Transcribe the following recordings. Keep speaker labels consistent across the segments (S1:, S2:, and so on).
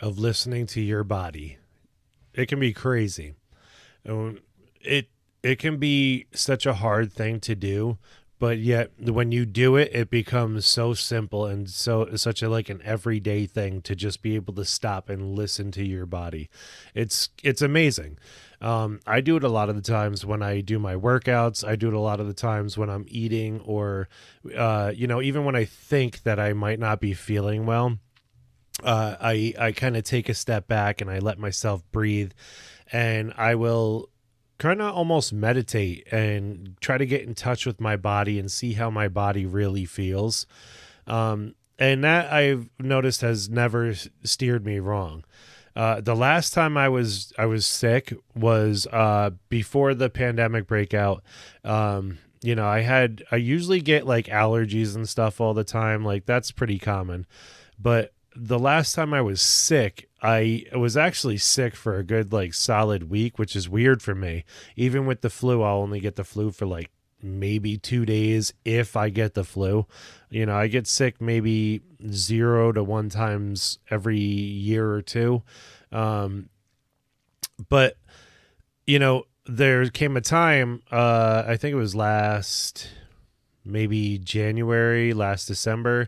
S1: of listening to your body. It can be crazy. It it can be such a hard thing to do, but yet when you do it, it becomes so simple and such a like an everyday thing to just be able to stop and listen to your body. It's amazing. I do it a lot of the times when I do my workouts. I do it a lot of the times when I'm eating, or even when I think that I might not be feeling well. I kind of take a step back and I let myself breathe, and I will kind of almost meditate and try to get in touch with my body and see how my body really feels. And that I've noticed has never steered me wrong. The last time I was sick was before the pandemic breakout. I usually get like allergies and stuff all the time. Like that's pretty common. But the last time I was sick, I was actually sick for a good like solid week, which is weird for me. Even with the flu, I'll only get the flu for like maybe 2 days if I get the flu. I get sick maybe 0 to 1 times every year or two. Um, but there came a time, I think it was maybe January, last December,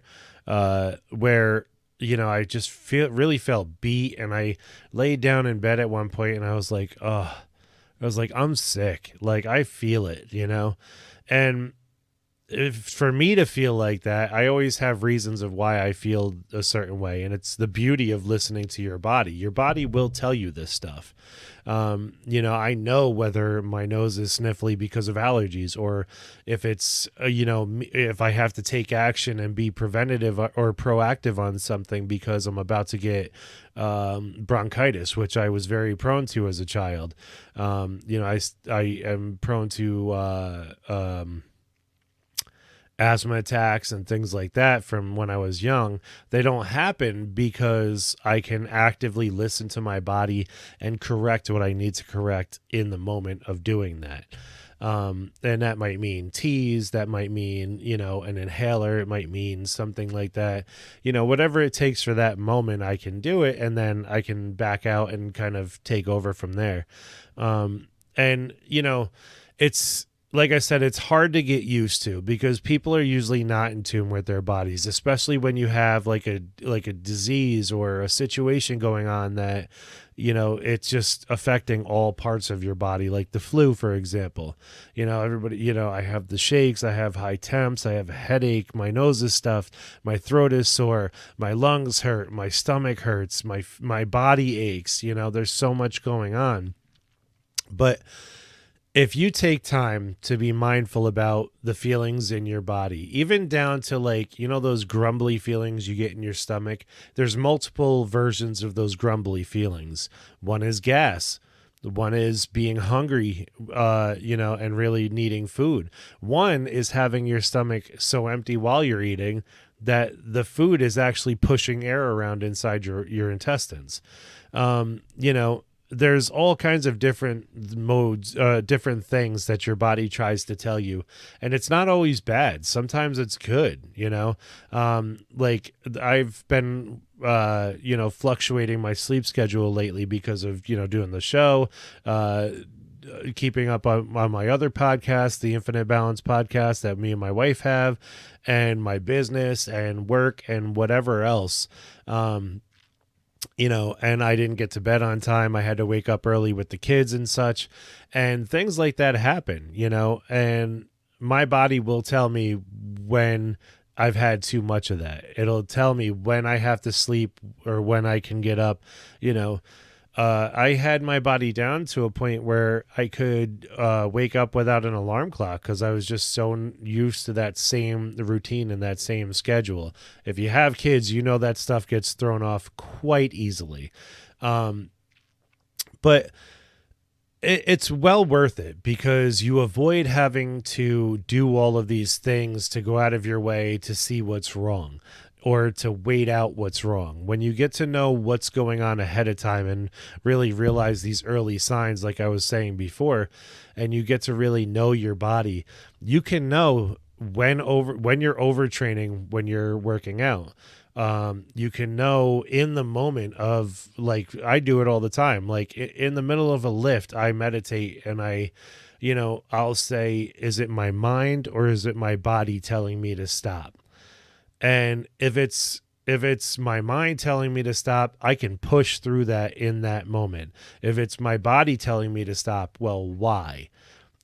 S1: where I just really felt beat, and I laid down in bed at one point and I was like, oh, I'm sick. Like I feel it. And if for me to feel like that, I always have reasons of why I feel a certain way. And it's the beauty of listening to your body. Your body will tell you this stuff. I know whether my nose is sniffly because of allergies, or if it's, if I have to take action and be preventative or proactive on something because I'm about to get bronchitis, which I was very prone to as a child. I am prone to asthma attacks and things like that from when I was young. They don't happen because I can actively listen to my body and correct what I need to correct in the moment of doing that. And that might mean teas, that might mean, an inhaler, it might mean something like that. Whatever it takes for that moment, I can do it, and then I can back out and kind of take over from there. And it's, like I said, it's hard to get used to because people are usually not in tune with their bodies, especially when you have like a disease or a situation going on that, it's just affecting all parts of your body, like the flu, for example. Everybody, I have the shakes, I have high temps, I have a headache, my nose is stuffed, my throat is sore, my lungs hurt, my stomach hurts, my body aches. There's so much going on. But if you take time to be mindful about the feelings in your body, even down to like, those grumbly feelings you get in your stomach, there's multiple versions of those grumbly feelings. One is gas. One is being hungry, and really needing food. One is having your stomach so empty while you're eating that the food is actually pushing air around inside your intestines. There's all kinds of different modes, different things that your body tries to tell you. And it's not always bad. Sometimes it's good, like I've been, fluctuating my sleep schedule lately because of, doing the show, keeping up on my other podcast, the Infinite Balance podcast that me and my wife have, and my business and work and whatever else. And I didn't get to bed on time. I had to wake up early with the kids and such, and things like that happen, and my body will tell me when I've had too much of that. It'll tell me when I have to sleep or when I can get up. I had my body down to a point where I could wake up without an alarm clock because I was just so used to that same routine and that same schedule. If you have kids, that stuff gets thrown off quite easily. But it's well worth it because you avoid having to do all of these things to go out of your way to see what's wrong, or to wait out what's wrong. When you get to know what's going on ahead of time and really realize these early signs, like I was saying before, and you get to really know your body, you can know when you're overtraining when you're working out. You can know in the moment of, like, I do it all the time. Like in the middle of a lift, I meditate and I'll say, is it my mind or is it my body telling me to stop? And if it's my mind telling me to stop, I can push through that in that moment. If it's my body telling me to stop, well, why?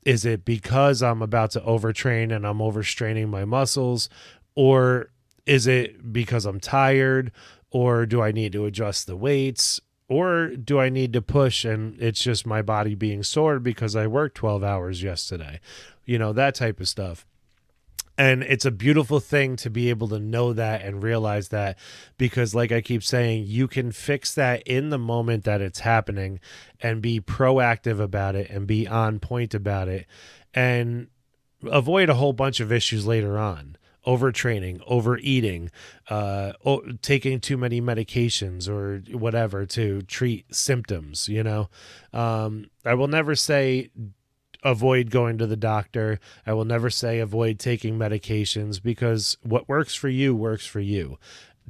S1: Is it because I'm about to overtrain and I'm overstraining my muscles? Or is it because I'm tired? Or do I need to adjust the weights? Or do I need to push and it's just my body being sore because I worked 12 hours yesterday? That type of stuff. And it's a beautiful thing to be able to know that and realize that, because like I keep saying, you can fix that in the moment that it's happening and be proactive about it and be on point about it and avoid a whole bunch of issues later on. Overtraining, overeating, taking too many medications or whatever to treat symptoms. I will never say avoid going to the doctor. I will never say avoid taking medications, because what works for you works for you.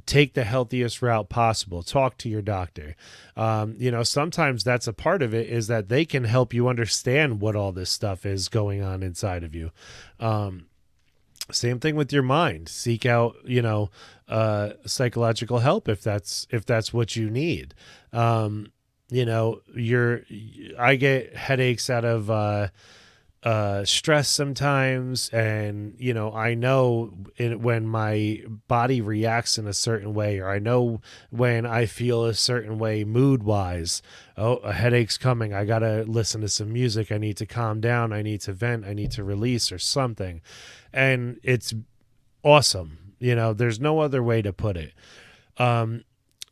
S1: Take the healthiest route possible. Talk to your doctor. Sometimes that's a part of it, is that they can help you understand what all this stuff is going on inside of you. Same thing with your mind. Seek out, psychological help if that's what you need. I get headaches out of stress sometimes, and I know when my body reacts in a certain way, or I know when I feel a certain way mood wise. Oh, a headache's coming, I gotta listen to some music, I need to calm down, I need to vent, I need to release or something. And it's awesome. There's no other way to put it.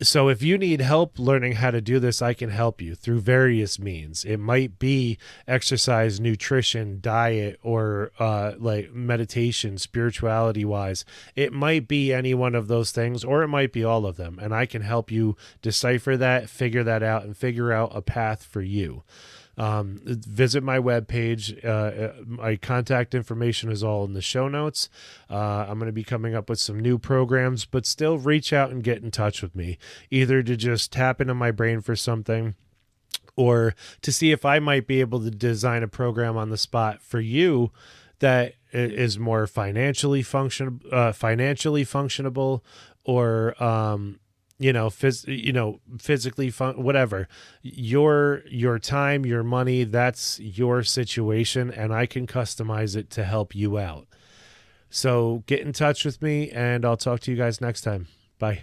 S1: So if you need help learning how to do this, I can help you through various means. It might be exercise, nutrition, diet, or like meditation, spirituality wise. It might be any one of those things, or it might be all of them. And I can help you decipher that, figure that out, and figure out a path for you. Visit my webpage. My contact information is all in the show notes. I'm going to be coming up with some new programs, but still reach out and get in touch with me, either to just tap into my brain for something, or to see if I might be able to design a program on the spot for you that is more financially functionable, or physically fun, whatever. Your time, your money, that's your situation, and I can customize it to help you out. So get in touch with me, and I'll talk to you guys next time. Bye.